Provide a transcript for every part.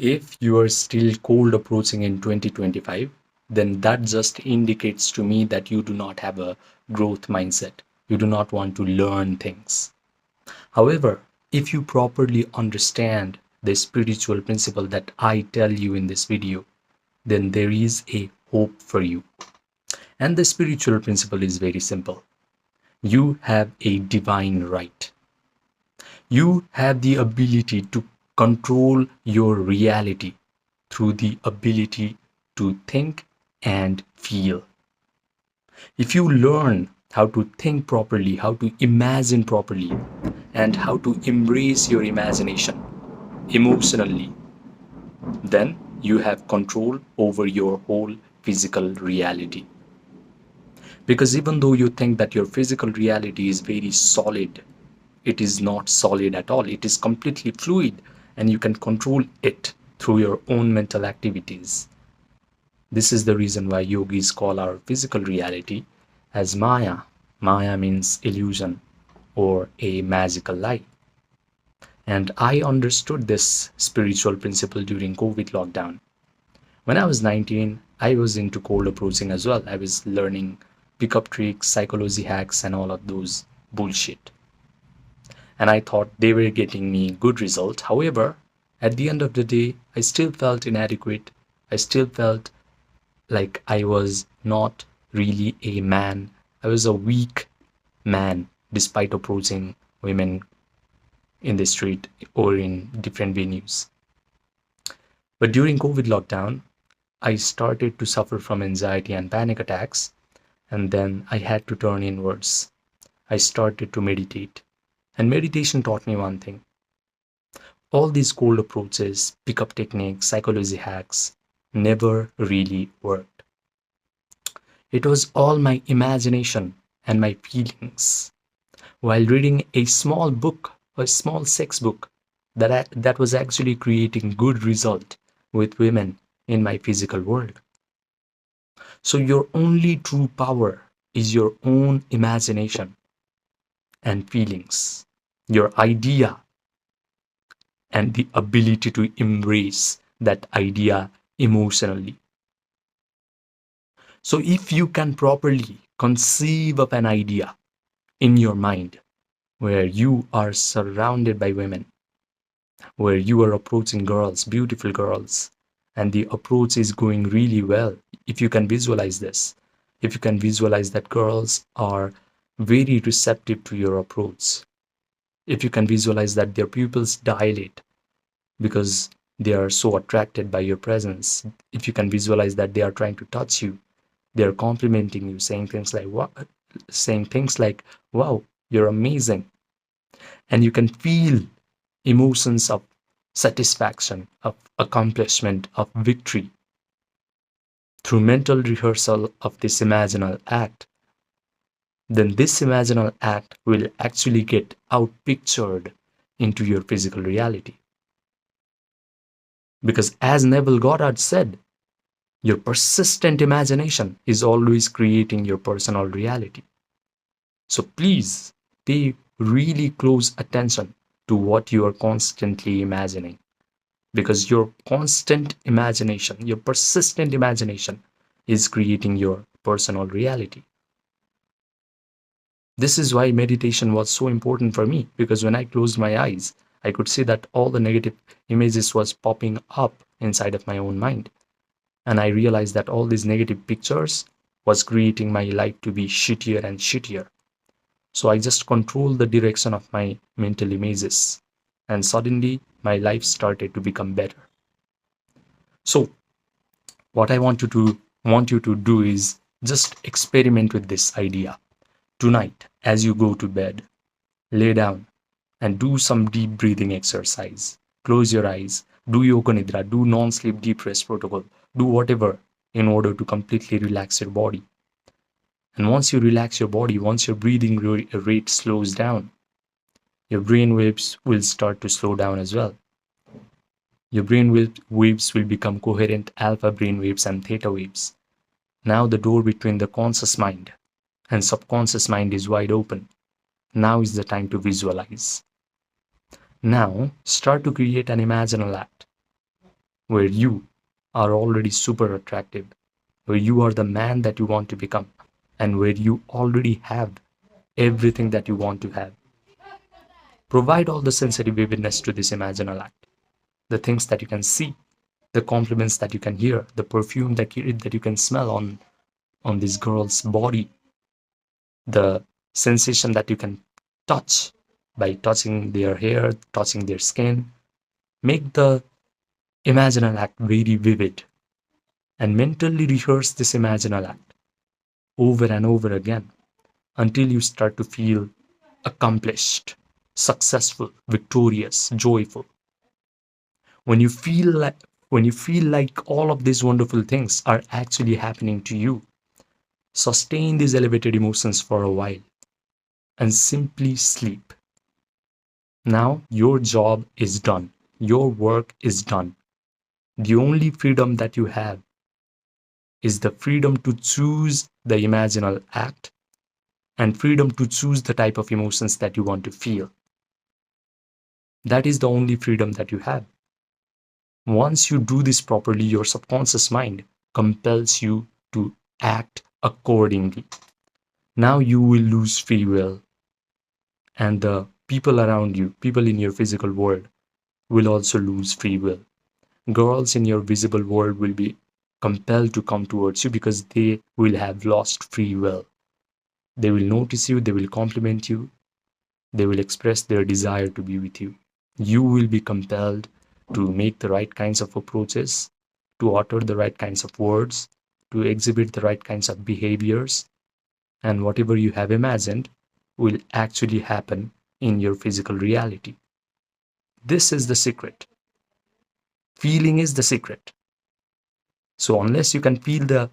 If you are still cold approaching in 2025, then that just indicates to me that you do not have a growth mindset. You do not want to learn things. However, if you properly understand the spiritual principle that I tell you in this video, then there is a hope for you. And the spiritual principle is very simple. You have a divine right. You have the ability to control your reality through the ability to think and feel. If you learn how to think properly, how to imagine properly, and how to embrace your imagination emotionally, then you have control over your whole physical reality. Because even though you think that your physical reality is very solid, it is not solid at all. It is completely fluid, and you can control it through your own mental activities. This is the reason why yogis call our physical reality as Maya. Maya means illusion or a magical lie. And I understood this spiritual principle during COVID lockdown. When I was 19, I was into cold approaching as well. I was learning pickup tricks, psychology hacks, and all of those bullshit. And I thought they were getting me good results. However, at the end of the day, I still felt inadequate. I still felt like I was not really a man. I was a weak man despite approaching women in the street or in different venues. But during COVID lockdown, I started to suffer from anxiety and panic attacks, and then I had to turn inwards. I started to meditate, and meditation taught me one thing. All these cold approaches, pickup techniques, psychology hacks never really worked. It was all my imagination and my feelings. While reading a small book, a small sex book, that was actually creating good result with women in my physical world. So your only true power is your own imagination and feelings, your idea and the ability to embrace that idea emotionally. So if you can properly conceive of an idea in your mind where you are surrounded by women, where you are approaching girls, beautiful girls, and the approach is going really well, if you can visualize this, if you can visualize that girls are very receptive to your approach, if you can visualize that their pupils dilate because they are so attracted by your presence, if you can visualize that they are trying to touch you, they are complimenting you, saying things like wow, you're amazing, and you can feel emotions of satisfaction, of accomplishment, of victory through mental rehearsal of this imaginal act, then this imaginal act will actually get outpictured into your physical reality. Because as Neville Goddard said, your persistent imagination is always creating your personal reality. So please pay really close attention to what you are constantly imagining, because your constant imagination, your persistent imagination is creating your personal reality. This is why meditation was so important for me, because when I closed my eyes, I could see that all the negative images was popping up inside of my own mind. And I realized that all these negative pictures was creating my life to be shittier and shittier. So I just controlled the direction of my mental images, and suddenly my life started to become better. So what I want you to do is just experiment with this idea. Tonight, as you go to bed, lay down and do some deep breathing exercise. Close your eyes, do yoga nidra, do non-sleep deep rest protocol, do whatever in order to completely relax your body. And once you relax your body, once your breathing rate slows down, your brain waves will start to slow down as well. Your brain waves will become coherent alpha brain waves and theta waves. Now the door between the conscious mind and subconscious mind is wide open. Now is the time to visualize. Now start to create an imaginal act. where you are already super attractive, where you are the man that you want to become, and where you already have everything that you want to have. Provide all the sensory vividness to this imaginal act. The things that you can see, the compliments that you can hear, the perfume that you can smell on this girl's body, the sensation that you can touch by touching their hair, touching their skin. Make the imaginal act very vivid and mentally rehearse this imaginal act over and over again until you start to feel accomplished, successful, victorious, joyful. When you feel like all of these wonderful things are actually happening to you, sustain these elevated emotions for a while and simply sleep. Now your job is done. Your work is done. The only freedom that you have is the freedom to choose the imaginal act and freedom to choose the type of emotions that you want to feel. That is the only freedom that you have. Once you do this properly, your subconscious mind compels you to act accordingly. Now you will lose free will, and the people around you, people in your physical world, will also lose free will. Girls in your visible world will be compelled to come towards you because they will have lost free will. They will notice you, they will compliment you, they will express their desire to be with you. You will be compelled to make the right kinds of approaches, to utter the right kinds of words, to exhibit the right kinds of behaviors, and whatever you have imagined will actually happen in your physical reality. This is the secret. Feeling is the secret. So unless you can feel the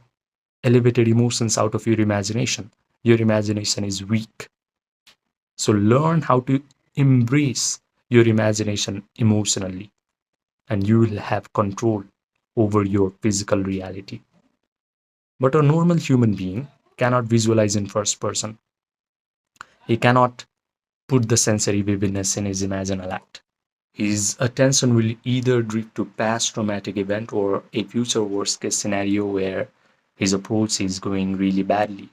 elevated emotions out of your imagination is weak. So learn how to embrace your imagination emotionally, and you will have control over your physical reality. But a normal human being cannot visualize in first person. He cannot put the sensory vividness in his imaginal act. His attention will either drift to past traumatic event or a future worst case scenario where his approach is going really badly.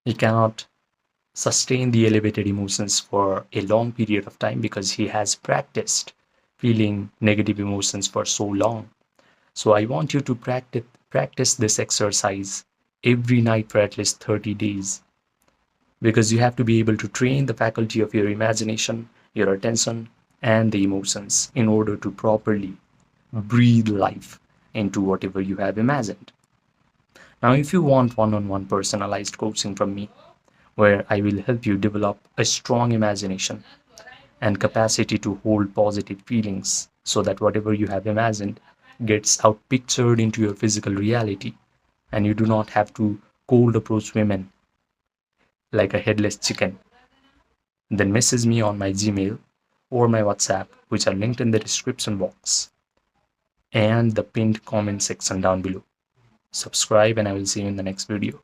He cannot sustain the elevated emotions for a long period of time because he has practiced feeling negative emotions for so long. So I want you to practice this exercise every night for at least 30 days, because you have to be able to train the faculty of your imagination, your attention, and the emotions in order to properly breathe life into whatever you have imagined. Now, if you want one-on-one personalized coaching from me, where I will help you develop a strong imagination and capacity to hold positive feelings so that whatever you have imagined gets outpictured into your physical reality, and you do not have to cold approach women like a headless chicken, then message me on my Gmail or my WhatsApp, which are linked in the description box and the pinned comment section down below. Subscribe, and I will see you in the next video.